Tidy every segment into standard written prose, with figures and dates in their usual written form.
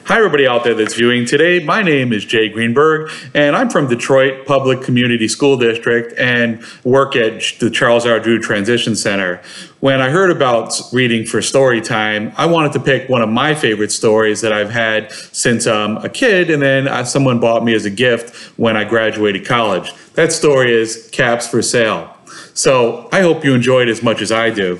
Hi everybody out there that's viewing today. My name is Jay Greenberg and I'm from Detroit Public Community School District and work at the Charles R. Drew Transition Center. When I heard about reading for story time, I wanted to pick one of my favorite stories that I've had since a kid, and then someone bought me as a gift when I graduated college. That story is Caps for Sale. So I hope you enjoyed it as much as I do.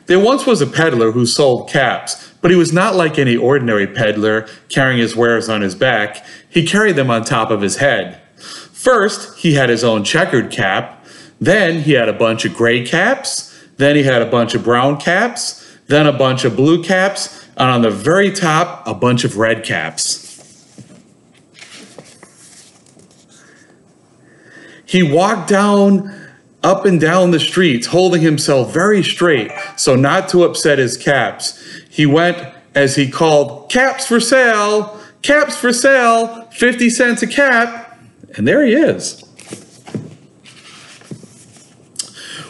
There once was a peddler who sold caps, but he was not like any ordinary peddler carrying his wares on his back. He carried them on top of his head. First, he had his own checkered cap. Then he had a bunch of gray caps. Then he had a bunch of brown caps. Then a bunch of blue caps. And on the very top, a bunch of red caps. He walked up and down the streets, holding himself very straight so not to upset his caps. He went, as he called, "Caps for sale, 50 cents a cap," and there he is.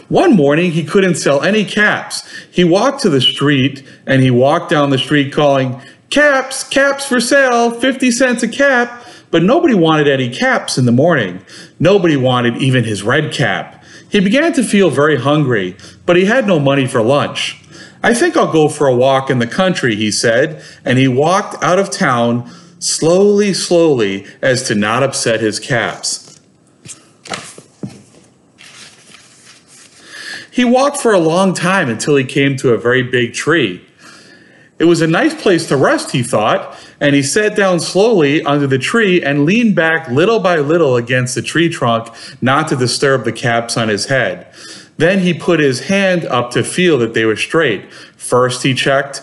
One morning, he couldn't sell any caps. He walked to the street, and he walked down the street calling, caps for sale, 50 cents a cap," but nobody wanted any caps in the morning. Nobody wanted even his red cap. He began to feel very hungry, but he had no money for lunch. "I think I'll go for a walk in the country," he said, and he walked out of town slowly, as to not upset his caps. He walked for a long time until he came to a very big tree. It was a nice place to rest, he thought, and he sat down slowly under the tree and leaned back little by little against the tree trunk not to disturb the caps on his head. Then he put his hand up to feel that they were straight. First he checked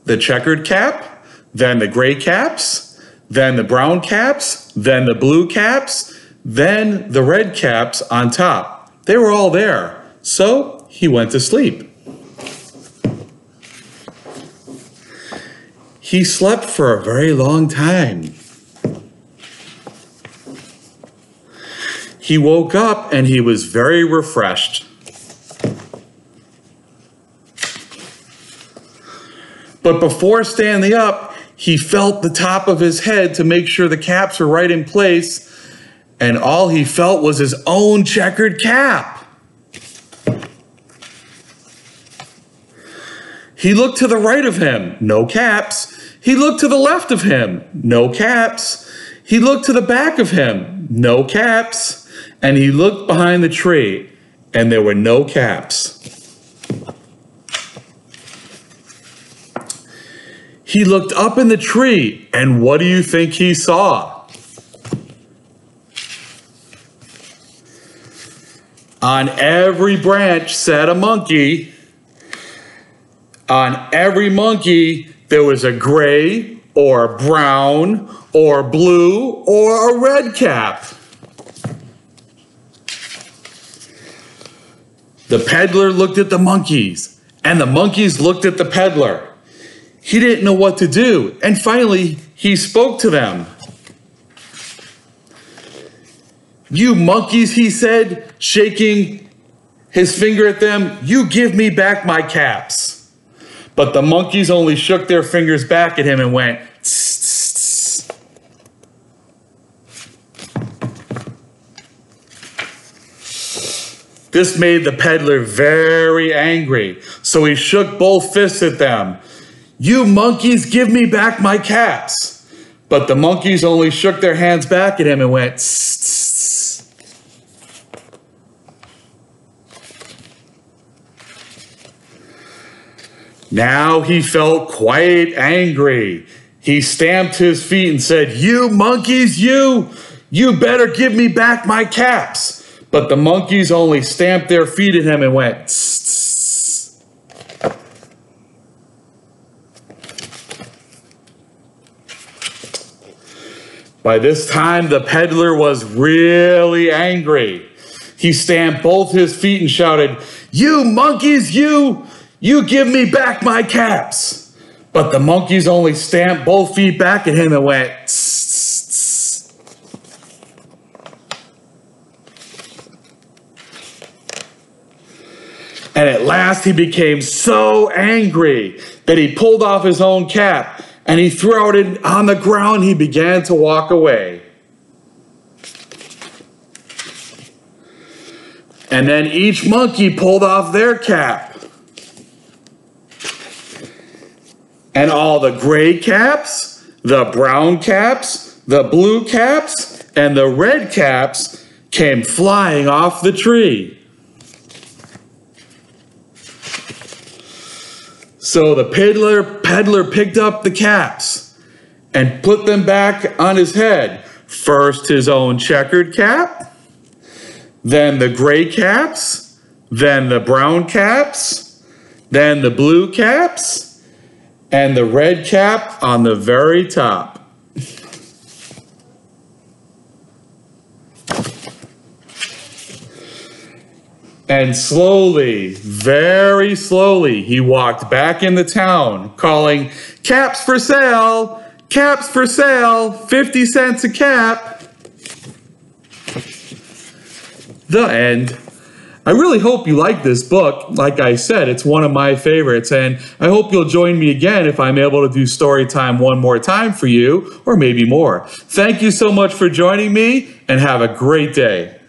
the checkered cap, then the gray caps, then the brown caps, then the blue caps, then the red caps on top. They were all there, so he went to sleep. He slept for a very long time. He woke up and he was very refreshed. But before standing up, he felt the top of his head to make sure the caps were right in place, and all he felt was his own checkered cap. He looked to the right of him, no caps. He looked to the left of him, no caps. He looked to the back of him, no caps. And he looked behind the tree, and there were no caps. He looked up in the tree, and what do you think he saw? On every branch sat a monkey. On every monkey, there was a gray or brown or blue or a red cap. The peddler looked at the monkeys, and the monkeys looked at the peddler. He didn't know what to do, and finally, he spoke to them. "You monkeys," he said, shaking his finger at them, "you give me back my caps." But the monkeys only shook their fingers back at him and went, "Tss, tss, tss." This made the peddler very angry, so he shook both fists at them. "You monkeys, give me back my caps." But the monkeys only shook their hands back at him and went, "Tss, tss, tss." Now he felt quite angry. He stamped his feet and said, "You monkeys, you better give me back my caps." But the monkeys only stamped their feet at him and went, "Tss, tss." By this time, the peddler was really angry. He stamped both his feet and shouted, "You monkeys, you give me back my caps." But the monkeys only stamped both feet back at him and went, "Tss, tss, tss." And at last he became so angry that he pulled off his own cap and he threw it on the ground. He began to walk away. And then each monkey pulled off their cap. And all the gray caps, the brown caps, the blue caps, and the red caps came flying off the tree. So the peddler picked up the caps and put them back on his head. First his own checkered cap, then the gray caps, then the brown caps, then the blue caps, and the red cap on the very top. And slowly, very slowly, he walked back into town, calling, "Caps for sale, 50 cents a cap." The end. I really hope you like this book. Like I said, it's one of my favorites, and I hope you'll join me again if I'm able to do story time one more time for you, or maybe more. Thank you so much for joining me, and have a great day.